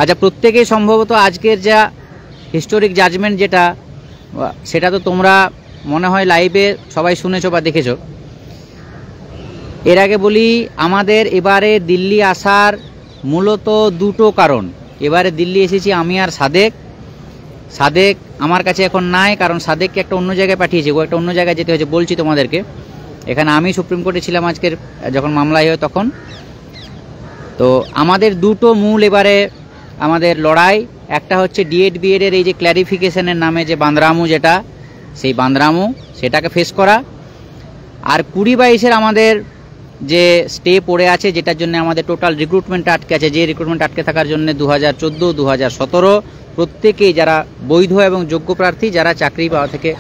আচ্ছা, প্রত্যেকেই সম্ভবত আজকের যা হিস্টোরিক জাজমেন্ট যেটা, সেটা তো তোমরা মনে হয় লাইভে সবাই শুনেছো বা দেখেছো। এর আগে বলি, আমাদের এবারে দিল্লি আসার মূলত দুটো কারণ। এবারে দিল্লি এসেছি আমি আর সাদেক আমার কাছে এখন নাই, কারণ সাদেককে একটা অন্য জায়গায় পাঠিয়েছে, ও একটা অন্য জায়গায় যেতে হয়েছে, বলছি তোমাদেরকে। এখানে আমি সুপ্রিম কোর্টে ছিলাম আজকের যখন মামলায় হয় তখন। তো আমাদের দুটো মূল এবারে আমাদের লড়াই, একটা হচ্ছে ডিএড বিএডের এই যে ক্ল্যারিফিকেশনের নামে যে বাঁদরামু, যেটা সেই বাঁদরামু, সেটাকে ফেস করা। আর 20-22-এর আমাদের যে স্টে পড়ে আছে, যেটার জন্য আমাদের টোটাল রিক্রুটমেন্ট আটকে আছে, যে রিক্রুটমেন্ট আটকে থাকার জন্য 2014, 2017 প্রত্যেকেই যারা বৈধ এবং যোগ্য প্রার্থী, যারা চাকরি পাওয়া থেকে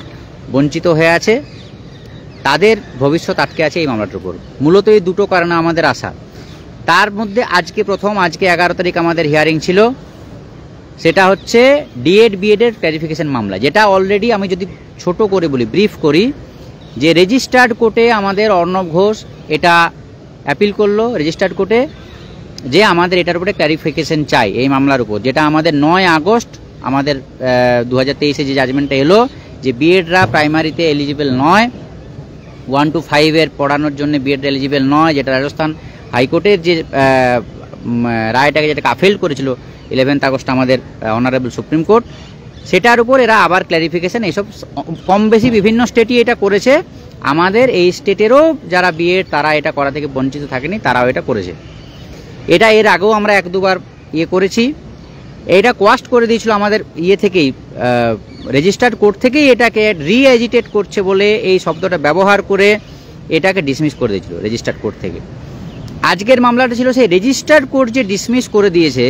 বঞ্চিত হয়ে আছে, তাদের ভবিষ্যৎ আটকে আছে এই মামলাটার উপর। মূলত এই দুটো কারণে আমাদের আশা। তার মধ্যে আজকে 11 তারিখ আমাদের হিয়ারিং ছিল, সেটা হচ্ছে ডিএড বিএডের ক্ল্যারিফিকেশন মামলা, যেটা অলরেডি আমি যদি ছোট করে বলি, ব্রিফ করি, যে রেজিস্টার্ড কোর্টে আমাদের অর্ণব ঘোষ এটা অ্যাপিল করলো রেজিস্টার্ড কোর্টে, যে আমাদের এটার উপরে ক্ল্যারিফিকেশন চাই এই মামলার উপর, যেটা আমাদের 9 আগস্ট আমাদের 2023-এ যে জাজমেন্টটা এলো, যে বিএডরা প্রাইমারিতে এলিজিবল নয়, 1 to 5 এর পড়ানোর জন্য বিএড এলিজিবল নয়, যেটা রাজস্থান হাইকোর্টের যে রায়টাকে যেটাকে আপিল করেছিল 11 আগস্ট আমাদের অনারেবল সুপ্রিম কোর্ট, সেটার উপর এরা আবার ক্ল্যারিফিকেশন, এইসব কম বেশি বিভিন্ন স্টেটই এটা করেছে। আমাদের এই স্টেটেরও যারা বিএড তারা এটা করা থেকে বঞ্চিত থাকেনি, তারাও এটা করেছে। এটা এর আগেও আমরা 1-2 বার করেছি। এটা কোয়াস্ট করে দিয়েছিল আমাদের থেকেই, রেজিস্টার্ড কোর্ট থেকেই এটাকে রিএজিটেট করছে বলে এই শব্দটা ব্যবহার করে এটাকে ডিসমিস করে দিয়েছিল রেজিস্টার্ড কোর্ট থেকে। আজকের মামলাটা ছিল সেই রেজিস্টার্ড কোর্ট যে ডিসমিস করে দিয়েছে,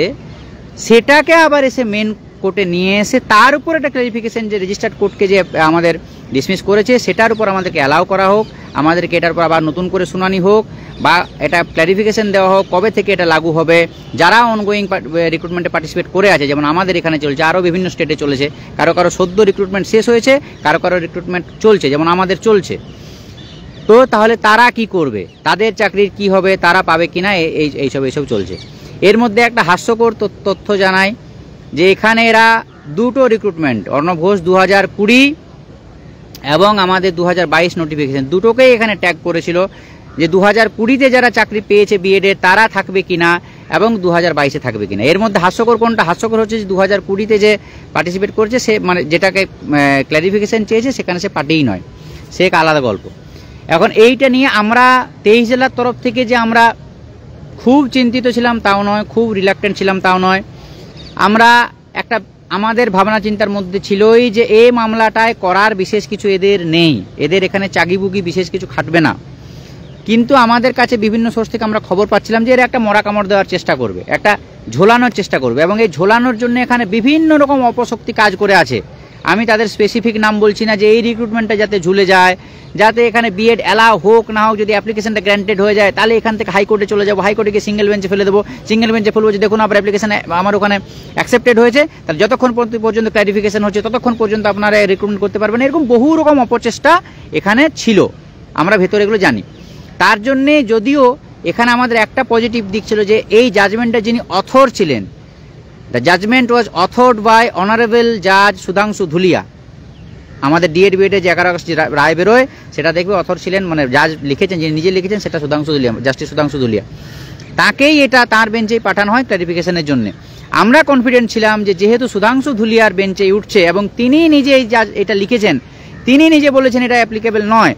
সেটাকে আবার এসে মেন কোর্টে নিয়ে এসে তার উপর একটা ক্লারিফিকেশন, যে রেজিস্টার্ড কোর্টকে যে আমাদের ডিসমিস করেছে সেটার উপর আমাদেরকে অ্যালাউ করা হোক, আমাদেরকে এটার উপর আবার নতুন করে শুনানি হোক, বা এটা ক্লারিফিকেশন দেওয়া হোক কবে থেকে এটা লাগু হবে। যারা অনগোয়িং রিক্রুটমেন্টে পার্টিসিপেট করে আছে, যেমন আমাদের এখানে চলছে, আরও বিভিন্ন স্টেটে চলেছে, কারো সদ্য রিক্রুটমেন্ট শেষ হয়েছে, কারো রিক্রুটমেন্ট চলছে, যেমন আমাদের চলছে। তো তাহলে তারা কি করবে, তাদের চাকরির কি হবে, তারা পাবে কিনা, এইসব চলছে। এর মধ্যে একটা হাস্যকর তথ্য জানাই, যে এখানে এরা দুটো রিক্রুটমেন্ট, অর্ণব ঘোষ 2020 এবং আমাদের 2022 নোটিফিকেশন, দুটোকেই এখানে ট্যাগ করেছিল যে 2020-তে যারা চাকরি পেয়েছে বিএডের তারা থাকবে কিনা এবং 2022-এ থাকবে কিনা। এর মধ্যে হাস্যকর কোনটা? হাস্যকর হচ্ছে যে 2020-তে যে পার্টিসিপেট করেছে সে, মানে যেটাকে ক্ল্যারিফিকেশন চেয়েছে, সেখানে সে পার্টিই নয়, সে এক আলাদা গল্প। এখন এইটা নিয়ে আমরা 23 জেলার তরফ থেকে যে আমরা খুব চিন্তিত ছিলাম তাও নয়, খুব রিল্যাক্টেন্ট ছিলাম তাও নয়। আমরা একটা আমাদের ভাবনা চিন্তার মধ্যে ছিলই যে এই মামলাটায় করার বিশেষ কিছু এদের নেই, এদের এখানে চাগিবুগি বিশেষ কিছু খাটবে না। কিন্তু আমাদের কাছে বিভিন্ন সোর্স থেকে আমরা খবর পাচ্ছিলাম যে এরা একটা মরা কামড় দেওয়ার চেষ্টা করবে, একটা ঝোলানোর চেষ্টা করবে, এবং এই ঝোলানোর জন্য এখানে বিভিন্ন রকম অপশক্তি কাজ করে আছে। আমি তাদের স্পেসিফিক নাম বলছি না, যে এই রিক্রুটমেন্টটা যাতে ঝুলে যায়, যাতে এখানে বিএড অ্যালাউ হোক না হোক, যদি অ্যাপ্লিকেশনটা গ্র্যান্টেড হয়ে যায় তাহলে এখান থেকে হাইকোর্টে চলে যাবো, হাইকোর্টে গিয়ে সিঙ্গেল বেঞ্চে ফেলে দেবো, সিঙ্গেল বেঞ্চে ফেলবো যে দেখুন আপনার অ্যাপ্লিকেশন আমার ওখানে অ্যাকসেপ্টেড হয়েছে, তাহলে যতক্ষণ পর্যন্ত ক্লারিফিকেশন হচ্ছে ততক্ষণ পর্যন্ত আপনারা রিক্রুটমেন্ট করতে পারবেন। এরকম বহু রকম অপচেষ্টা এখানে ছিল, আমরা ভেতরে এগুলো জানি। তার জন্যে যদিও এখানে আমাদের একটা পজিটিভ দিক ছিল, যে এই জাজমেন্টটা যিনি অথর ছিলেন, the judgement was authored by honourable জাজ সুধাংশু ধুলিয়া। আমাদের ডিএড বিএডে যে 11 আগস্ট রায় বেরোয় সেটা দেখবে অথর ছিলেন, মানে জাজ লিখেছেন, যিনি নিজে লিখেছেন, সেটা সুধাংশু ধুলিয়া, জাস্টিস সুধাংশু ধুলিয়া। তাকেই এটা তার বেঞ্চেই পাঠানো হয় ক্লারিফিকেশনের জন্য। আমরা কনফিডেন্ট ছিলাম যে যেহেতু সুধাংশু ধুলিয়ার বেঞ্চেই উঠছে এবং তিনি নিজে এটা লিখেছেন, তিনি নিজে বলেছেন এটা অ্যাপ্লিকেবল নয়,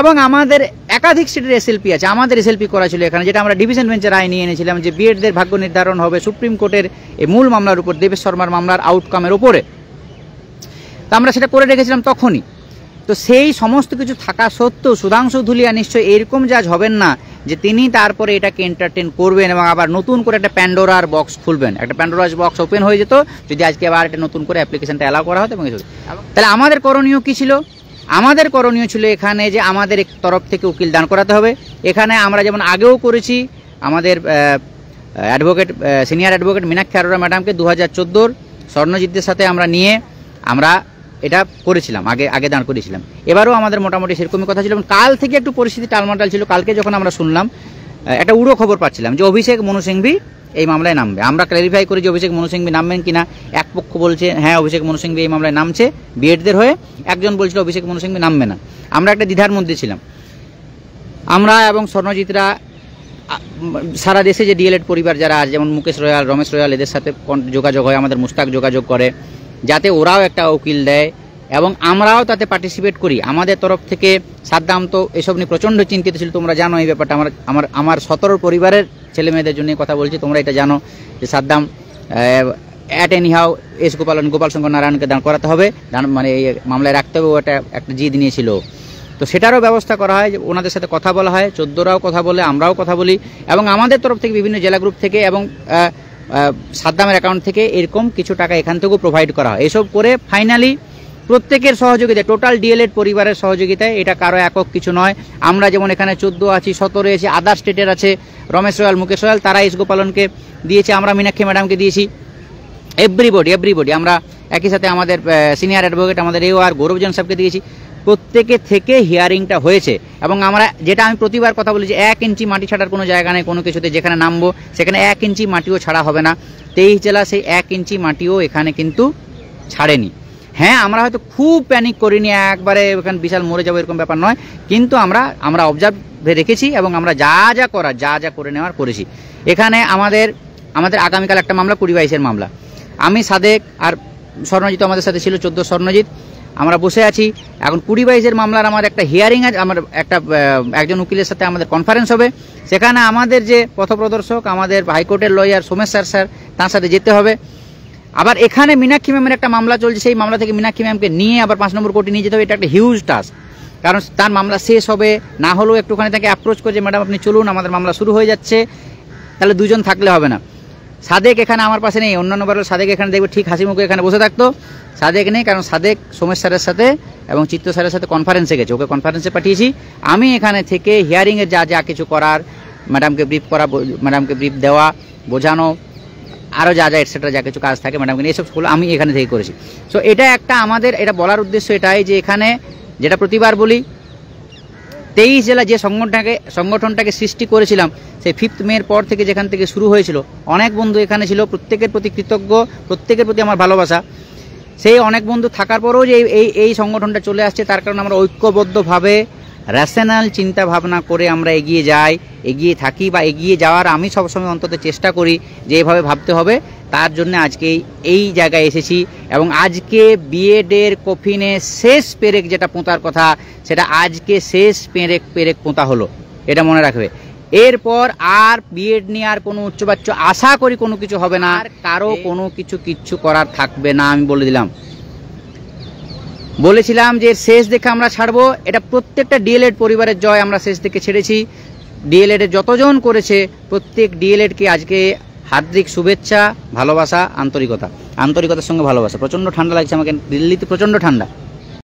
এবং আমাদের একাধিক স্টেটের এসএলপি আছে, আমাদের এসএলপি করা ছিল এখানে, যেটা আমরা ডিভিশন বেঞ্চে রায় নিয়ে এনেছিলাম যে বিএডদের ভাগ্য নির্ধারণ হবে সুপ্রিম কোর্টের এই মূল মামলার উপর, দেবেশ শর্মার মামলার আউটকামের ওপরে। তো আমরা সেটা করে রেখেছিলাম তখনই। তো সেই সমস্ত কিছু থাকা সত্ত্বেও সুধাংশু ধুলিয়া নিশ্চয়ই এরকম জাজ হবেন না যে তিনি তারপরে এটাকে এন্টারটেন করবেন এবং আবার নতুন করে একটা প্যান্ডোরার বক্স খুলবেন। একটা প্যান্ডোরার বক্স ওপেন হয়ে যেত যদি আজকে আবার একটা নতুন করে অ্যাপ্লিকেশনটা অ্যালাউ করা হতো। এবং তাহলে আমাদের করণীয় কী ছিল? আমাদের করণীয় ছিল এখানে যে আমাদের এক তরফ থেকে উকিল দান করাতে হবে। এখানে আমরা যেমন আগেও করেছি, আমাদের advocate senior advocate Meenakshi Arora ম্যাডামকে 2014 স্বর্ণজিৎদের সাথে আমরা নিয়ে আমরা এটা করেছিলাম, আগে দাঁড় করেছিলাম। এবারও আমাদের মোটামুটি সেরকমই কথা ছিল। কাল থেকে একটু পরিস্থিতি টালমাটাল ছিল। কালকে যখন আমরা শুনলাম, একটা উড়ো খবর পাচ্ছিলাম যে অভিষেক মনু সিংভি এই মামলায় নামবে। আমরা ক্ল্যারিফাই করি যে অভিষেক মনু সিংভি নামবেন কিনা। এক পক্ষ বলছে হ্যাঁ অভিষেক মনু সিংভি এই মামলায় নামছে বিএডদের হয়ে, একজন বলছিল অভিষেক মনু সিংভি নামবে না। আমরা একটা দ্বিধার মধ্যে ছিলাম। আমরা এবং স্বর্ণজিৎরা সারা দেশে যে ডিএলএড পরিবার যারা আছে, যেমন মুকেশ রয়াল, রমেশ রয়াল, এদের সাথে যোগাযোগ হয়, আমাদের মুস্তাক যোগাযোগ করে যাতে ওরাও একটা উকিল দেয় এবং আমরাও তাতে পার্টিসিপেট করি। আমাদের তরফ থেকে সাদ্দাম তো এসব নিয়ে প্রচণ্ড চিন্তিত ছিল, তোমরা জানো এই ব্যাপারটা। আমার 17 পরিবারের ছেলে মেয়েদের জন্য কথা বলছি, তোমরা এটা জানো যে Saddam at any how S Gopal Shankar নারায়ণকে দাঁড় করাতে হবে, মানে এই মামলায় রাখতে হবে, ওটা একটা জিদ নিয়েছিল। তো সেটারও ব্যবস্থা করা হয়, ওনাদের সাথে কথা বলা হয়, 14রাও কথা বলে, আমরাও কথা বলি এবং আমাদের তরফ থেকে বিভিন্ন জেলা গ্রুপ থেকে এবং সাদ্দামের অ্যাকাউন্ট থেকে এরকম কিছু টাকা এখান থেকেও প্রোভাইড করা হয়। এসব করে ফাইনালি প্রত্যেকের সহযোগিতায়, টোটাল ডিএলএড পরিবারের সহযোগিতায়, এটা কারো একক কিছু নয়। আমরা যেমন এখানে 14 আছি, 17 আছি, আদার স্টেটের আছে, রমেশ রয়াল, মুকেশ রয়াল, তারা এস গোপালনকে দিয়েছে, আমরা মীনাক্ষী ম্যাডামকে দিয়েছি, এভরিবডি আমরা একই সাথে আমাদের সিনিয়র অ্যাডভোকেট আমাদের আর গৌরবজন সাহেবকে দিয়েছি। প্রত্যেকে থেকে হিয়ারিংটা হয়েছে এবং আমরা যেটা আমি প্রতিবার কথা বলি যে 1 ইঞ্চি মাটি ছাড়ার কোনো জায়গা নেই কোনো কিছুতে। যেখানে নামবো সেখানে 1 ইঞ্চি মাটিও ছাড়া হবে না। 23 জেলা সেই 1 ইঞ্চি মাটিও এখানে কিন্তু ছাড়েনি। হ্যাঁ, আমরা হয়তো খুব প্যানিক করিনি, একবারে এখানে বিশাল মরে যাবো এরকম ব্যাপার নয়, কিন্তু আমরা অবজার্ভে রেখেছি এবং আমরা যা করার যা করে নেওয়ার করেছি। এখানে আমাদের আগামীকাল একটা মামলা 20-22-এর মামলা। আমি সাদেক আর স্বর্ণজিৎ আমাদের সাথে ছিল, 14 স্বর্ণজিৎ, আমরা বসে আছি। এখন 20-22-এর মামলার আমার একটা হিয়ারিং আছে, আমার একজন উকিলের সাথে আমাদের কনফারেন্স হবে। সেখানে আমাদের যে পথপ্রদর্শক, আমাদের হাইকোর্টের লয়ার সোমেশ স্যার, তার সাথে যেতে হবে। আবার এখানে মীনাক্ষী ম্যামের একটা মামলা চলছে, সেই মামলা থেকে মীনাক্ষী ম্যামকে নিয়ে আবার 5 নম্বর কোর্টে নিয়ে যেতে হবে। এটা একটা হিউজ টাস্ক, কারণ তার মামলা শেষ হবে না হলেও একটুখানি তাকে অ্যাপ্রোচ করে যে ম্যাডাম আপনি চলুন, আমাদের মামলা শুরু হয়ে যাচ্ছে। তাহলে দুজন থাকলে হবে না। সাদেক এখানে আমার পাশে নেই, অন্যান্য বার সাদেক এখানে দেখবে ঠিক হাসি মুখে এখানে বসে থাকতো, সাদেক নেই, কারণ সাদেক সোমেশ স্যারের সাথে এবং চিত্ত স্যারের সাথে কনফারেন্সে গেছে, ওকে কনফারেন্সে পাঠিয়েছি। আমি এখানে থেকে হিয়ারিংয়ের যা কিছু করার, ম্যাডামকে ব্রিফ করা, ম্যাডামকে ব্রিফ দেওয়া, বোঝানো, আরও যা এটসেট্রা যা কিছু কাজ থাকে ম্যাডামকে নিয়ে, এসবগুলো আমি এখানে থেকে করেছি। সো এটা একটা আমাদের, এটা বলার উদ্দেশ্য এটাই যে এখানে যেটা প্রতিবার বলি, 23 জেলা যে সংগঠনটাকে সৃষ্টি করেছিলাম, সেই 5 মের পর থেকে যেখান থেকে শুরু হয়েছিল, অনেক বন্ধু এখানে ছিল, প্রত্যেকের প্রতি কৃতজ্ঞ, প্রত্যেকের প্রতি আমার ভালোবাসা। সেই অনেক বন্ধু থাকার পরেও যে এই সংগঠনটা চলে আসছে, তার কারণে আমরা ঐক্যবদ্ধভাবে র্যাশনাল চিন্তা ভাবনা করে আমরা এগিয়ে থাকি বা এগিয়ে যাওয়ার আমি সবসময় অন্তত চেষ্টা করি যে এভাবে ভাবতে হবে। তার জন্য আজকে এই জায়গায় এসেছি এবং আজকে বিএডের কফিনে শেষ পেরেক যেটা পোঁতার কথা, সেটা আজকে শেষ পেরেক পোঁতা হলো, এটা মনে রাখবে। এরপর আর বিএড নিয়ে আর কোনো উচ্চবাচ্য আশা করি কোনো কিছু হবে না, আর কারো কোনো কিচ্ছু করার থাকবে না। আমি বলে দিলাম, বলেছিলাম যে শেষ দেখে আমরা ছাড়বো, এটা প্রত্যেকটা ডিএলএড পরিবারের জয়। আমরা শেষ দেখে ছেড়েছি। ডিএলএড যতজন করেছে প্রত্যেক ডিএলএডকে আজকে হার্দিক শুভেচ্ছা, ভালোবাসা, আন্তরিকতার সঙ্গে ভালোবাসা। প্রচণ্ড ঠান্ডা লাগছে আমাকে, দিল্লিতে প্রচণ্ড ঠান্ডা।